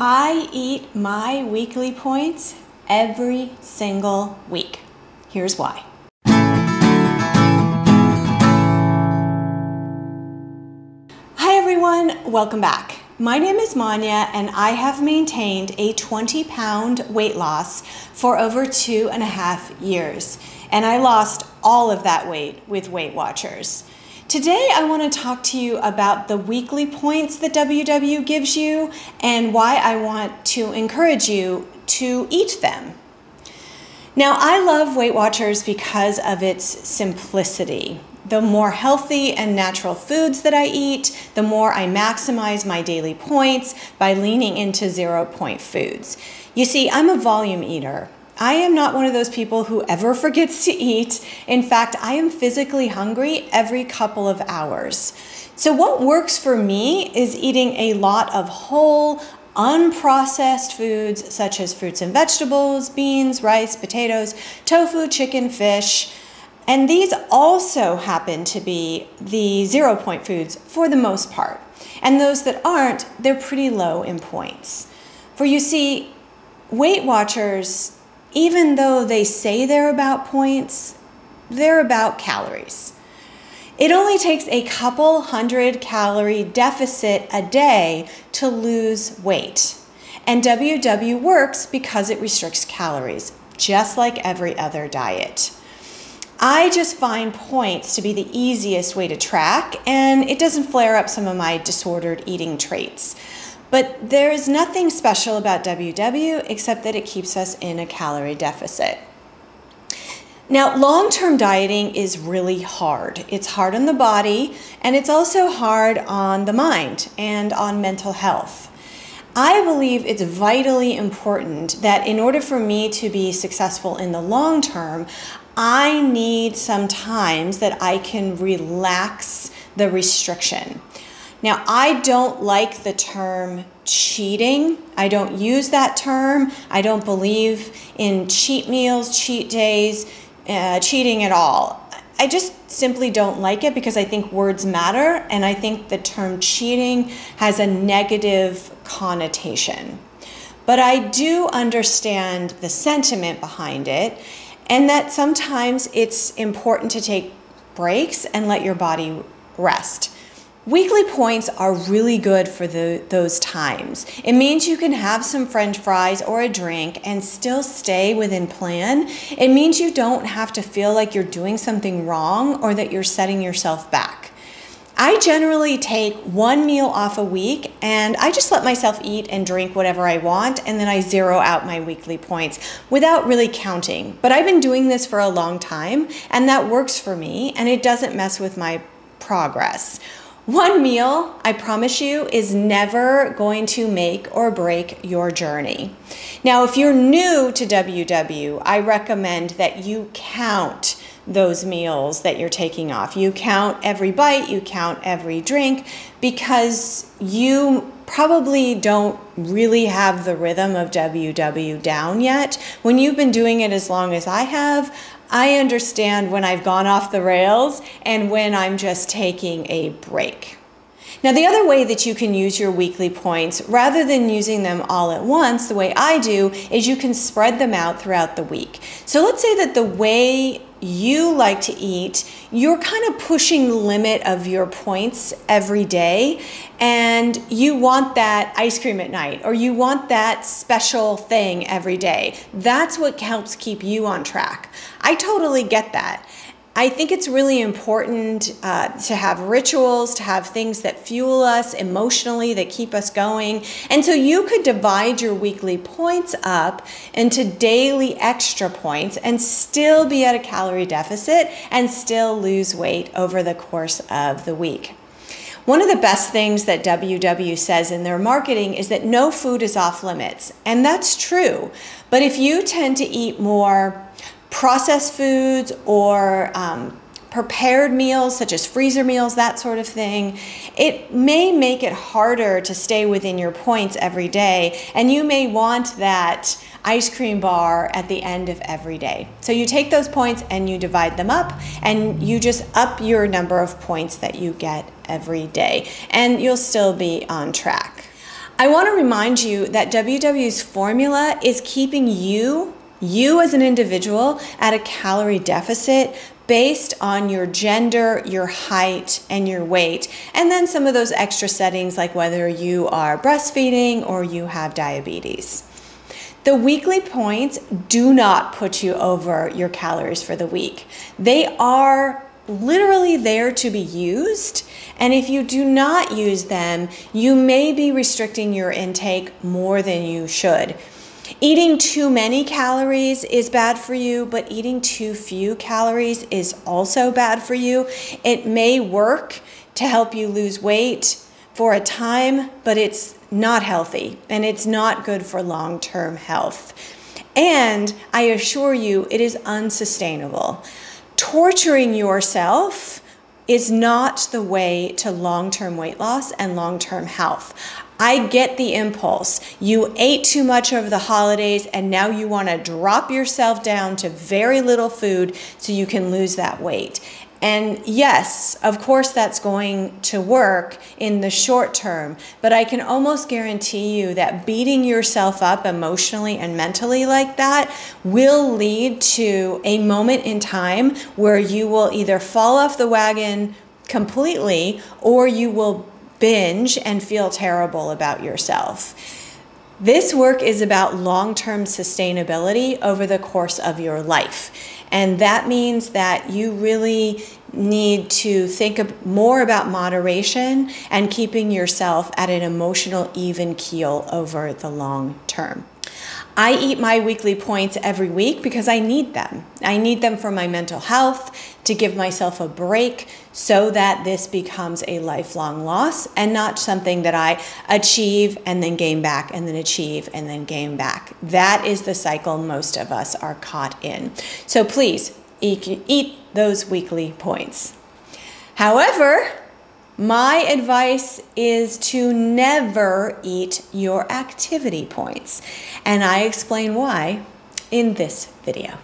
I eat my weekly points every single week. Here's why. Hi everyone, welcome back. My name is Manya and I have maintained a 20-pound weight loss for over 2.5 years. And I lost all of that weight with Weight Watchers. Today I want to talk to you about the weekly points that WW gives you and why I want to encourage you to eat them. Now, I love Weight Watchers because of its simplicity. The more healthy and natural foods that I eat, the more I maximize my daily points by leaning into 0-point foods. You see, I'm a volume eater. I am not one of those people who ever forgets to eat. In fact, I am physically hungry every couple of hours. So what works for me is eating a lot of whole, unprocessed foods such as fruits and vegetables, beans, rice, potatoes, tofu, chicken, fish. And these also happen to be the 0-point foods for the most part. And those that aren't, they're pretty low in points. For you see, Weight Watchers, even though they say they're about points, they're about calories. It only takes a couple 100-calorie deficit a day to lose weight. And WW works because it restricts calories, just like every other diet. I just find points to be the easiest way to track, and it doesn't flare up some of my disordered eating traits. But there is nothing special about WW except that it keeps us in a calorie deficit. Now, long-term dieting is really hard. It's hard on the body, and it's also hard on the mind and on mental health. I believe it's vitally important that in order for me to be successful in the long term, I need some times that I can relax the restriction. Now, I don't like the term cheating. I don't use that term. I don't believe in cheat meals, cheat days, cheating at all. I just simply don't like it because I think words matter, and I think the term cheating has a negative connotation. But I do understand the sentiment behind it, and that sometimes it's important to take breaks and let your body rest. Weekly points are really good for those times. It means you can have some French fries or a drink and still stay within plan. It means you don't have to feel like you're doing something wrong or that you're setting yourself back. I generally take one meal off a week and I just let myself eat and drink whatever I want, and then I zero out my weekly points without really counting. But I've been doing this for a long time and that works for me, and it doesn't mess with my progress. One meal, I promise you, is never going to make or break your journey. Now, if you're new to WW, I recommend that you count those meals that you're taking off. You count every bite, you count every drink, because you probably don't really have the rhythm of WW down yet. When you've been doing it as long as I have, I understand when I've gone off the rails and when I'm just taking a break. Now, the other way that you can use your weekly points, rather than using them all at once, the way I do, is you can spread them out throughout the week. So let's say that the way you like to eat, you're kind of pushing the limit of your points every day, and you want that ice cream at night, or you want that special thing every day. That's what helps keep you on track. I totally get that. I think it's really important to have rituals, to have things that fuel us emotionally, that keep us going. And so you could divide your weekly points up into daily extra points and still be at a calorie deficit and still lose weight over the course of the week. One of the best things that WW says in their marketing is that no food is off limits. And that's true. But if you tend to eat more processed foods or prepared meals such as freezer meals, that sort of thing, it may make it harder to stay within your points every day, and you may want that ice cream bar at the end of every day. So you take those points and you divide them up, and you just up your number of points that you get every day, and you'll still be on track. I want to remind you that WW's formula is keeping you as an individual at a calorie deficit based on your gender, your height, and your weight, and then some of those extra settings like whether you are breastfeeding or you have diabetes. The weekly points do not put you over your calories for the week. They are literally there to be used, and if you do not use them, you may be restricting your intake more than you should. Eating too many calories is bad for you, but eating too few calories is also bad for you. It may work to help you lose weight for a time, but it's not healthy and it's not good for long-term health. And I assure you, it is unsustainable. Torturing yourself is not the way to long-term weight loss and long-term health. I get the impulse. You ate too much over the holidays and now you want to drop yourself down to very little food so you can lose that weight. And yes, of course that's going to work in the short term, but I can almost guarantee you that beating yourself up emotionally and mentally like that will lead to a moment in time where you will either fall off the wagon completely or you will binge and feel terrible about yourself. This work is about long-term sustainability over the course of your life. And that means that you really need to think more about moderation and keeping yourself at an emotional even keel over the long term. I eat my weekly points every week because I need them. I need them for my mental health, to give myself a break so that this becomes a lifelong loss and not something that I achieve and then gain back and then achieve and then gain back. That is the cycle most of us are caught in. So please eat those weekly points. However, my advice is to never eat your activity points, and I explain why in this video.